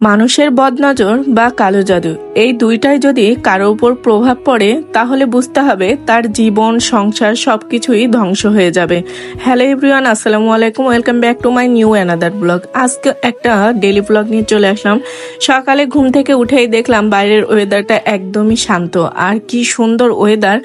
মানুষের বদনজর বা কালো জাদু এই দুইটাই যদি কারো উপর প্রভাব পড়ে তাহলে বুঝতে হবে তার জীবন সংসার সবকিছুই ধ্বংস হয়ে যাবে। হ্যালো এভরিওয়ান, আসসালামু আলাইকুম, welcome back to my new another blog. আজকে একটা ডেলি ব্লগ নিয়ে চলে আসলাম। সকালে ঘুম থেকে উঠেই দেখলাম বাইরের ওয়েদারটা একদমই শান্ত, আর কি সুন্দর ওয়েদার।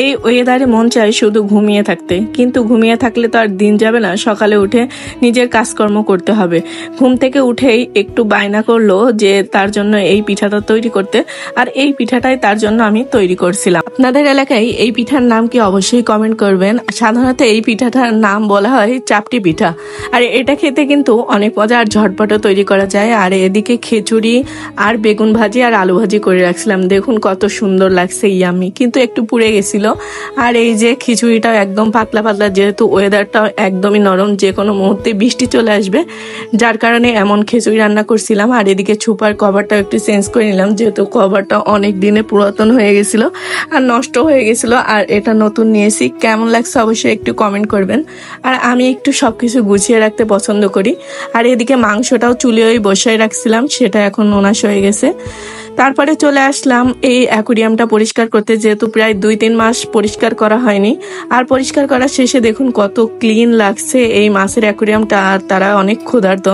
এই ওয়েদারে মন চায় শুধু ঘুমিয়ে থাকতে, কিন্তু ঘুমিয়ে থাকলে তো আর দিন যাবে না। সকালে উঠে নিজের কাজকর্ম করতে হবে। ঘুম থেকে উঠেই একটু বায়না করলো যে তার জন্য এই পিঠাটা তৈরি করতে, আর এই পিঠাটাই তার জন্য আমি তৈরি করছিলাম। আপনাদের এলাকায় এই পিঠার নাম কি অবশ্যই কমেন্ট করবেন। সাধারণত এই পিঠাটার নাম বলা হয় চাপটি পিঠা, আর এটা খেতে কিন্তু অনেক মজা আর ঝটপটও তৈরি করা যায়। আর এদিকে খিচুড়ি আর বেগুন ভাজি আর আলু ভাজি করে রাখছিলাম। দেখুন কত সুন্দর লাগছে, ইয়ামি, কিন্তু একটু পুড়ে গেছিল। আর এই যে খিচুড়িটাও একদম পাতলা পাতলা, যেহেতু ওয়েদারটাও একদমই নরম, যে কোনো মুহূর্তে বৃষ্টি চলে আসবে, যার কারণে এমন খিচুড়ি রান্না করছিলাম। আর এদিকে ছুপার কভারটা একটু চেঞ্জ করে নিলাম, যেহেতু কভারটা অনেক দিনে পুরাতন হয়ে গেছিল আর নষ্ট হয়ে গেছিল, আর এটা নতুন নিয়েছি। কেমন লাগছে অবশ্যই একটু কমেন্ট করবেন। আর আমি একটু সবকিছু গুছিয়ে রাখতে পছন্দ করি। আর এদিকে মাংসটাও চুলিয়েই বসায় রাখছিলাম, সেটা এখন নোনাস হয়ে গেছে। তারপরে চলে আসলাম এই অ্যাকুরিয়ামটা পরিষ্কার করতে, যেহেতু প্রায় 2-3 মাস পরিষ্কার করা হয়নি। আর পরিষ্কার করার শেষে দেখুন কত ক্লিন লাগছে এই মাছের অ্যাকুরিয়ামটা। আর তারা অনেক ক্ষুধার্ত,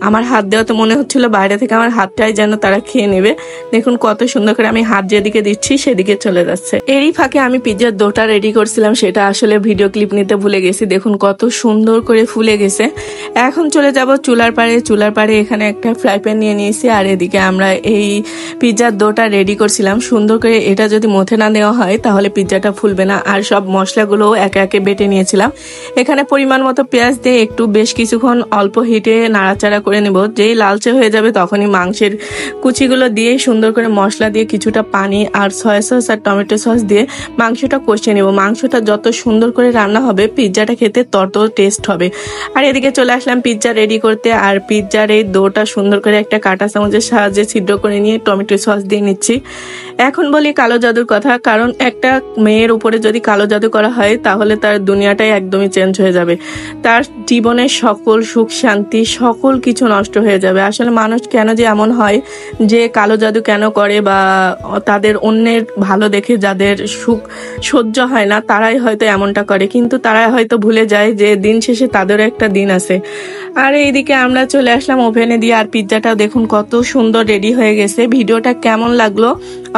আমার হাত দেওয়া তো মনে হচ্ছিল বাইরে থেকে আমার হাতটাই যেন তারা খেয়ে নেবে। দেখুন কত সুন্দর করে আমি হাত যেদিকে দিচ্ছি সেদিকে চলে যাচ্ছে। এরই ফাঁকে আমি পিৎজার ডোটা রেডি করছিলাম, সেটা আসলে ভিডিও ক্লিপ নিতে ভুলে গেছি। দেখুন কত সুন্দর করে ফুলে গেছে। এখন চলে যাব চুলার পাড়ে। চুলার পাড়ে এখানে একটা ফ্রাই প্যান নিয়ে নিয়েছি, আর এদিকে আমরা এই পিৎজার ডোটা রেডি করছিলাম। সুন্দর করে এটা যদি মথে না দেওয়া হয় তাহলে পিৎজাটা ফুলবে না। আর সব মশলাগুলো একে একে বেটে নিয়েছিলাম। এখানে পরিমাণ মতো পেঁয়াজ দিয়ে একটু বেশ কিছুক্ষণ অল্প হিটে নাড়াচাড়া করে নেব। যেই লালচে হয়ে যাবে তখনই মাংসের কুচিগুলো দিয়ে সুন্দর করে মশলা দিয়ে কিছুটা পানি আর সয়া সস আর টমেটো সস দিয়ে মাংসটা কষিয়ে নেব। মাংসটা যত সুন্দর করে রান্না হবে পিৎজাটা খেতে তত টেস্ট হবে। আর এদিকে চলে আসলাম পিৎজা রেডি করতে। আর পিৎজার এই ডোটা সুন্দর করে একটা কাঁটা চামচের সাহায্যে ছিদ্র করে নিয়ে টমেটো সস দিয়ে নিচ্ছি। এখন বলি কালো জাদুর কথা, কারণ একটা মেয়ের উপরে যদি কালো জাদু করা হয় তাহলে তার দুনিয়াটাই একদমই চেঞ্জ হয়ে যাবে। তার জীবনের সকল সুখ শান্তি সকল কিছু নষ্ট হয়ে যাবে। আসলে মানুষ কেন যে এমন হয়, যে কালো জাদু কেন করে, বা তাদের অন্যের ভালো দেখে যাদের সুখ সহ্য হয় না তারাই হয়তো এমনটা করে, কিন্তু তারা হয়তো ভুলে যায় যে দিন শেষে তাদেরও একটা দিন আছে। আর এইদিকে আমরা চলে আসলাম ওভেনে দিয়ে। আর পিৎজাটাও দেখুন কত সুন্দর রেডি হয়ে গেছে। ভিডিওটা কেমন লাগলো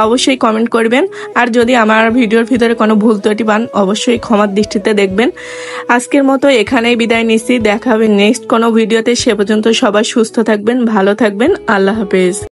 অবশ্যই কমেন্ট করবেন। আর যদি আমার ভিডিওর ভিতরে কোনো ভুল ত্রুটি পান অবশ্যই ক্ষমার দৃষ্টিতে দেখবেন। আজকের মতো এখানেই বিদায় নিচ্ছি। দেখা হবে নেক্সট কোনো ভিডিওতে। সে পর্যন্ত সবাই সুস্থ থাকবেন, ভালো থাকবেন। আল্লাহ হাফেজ।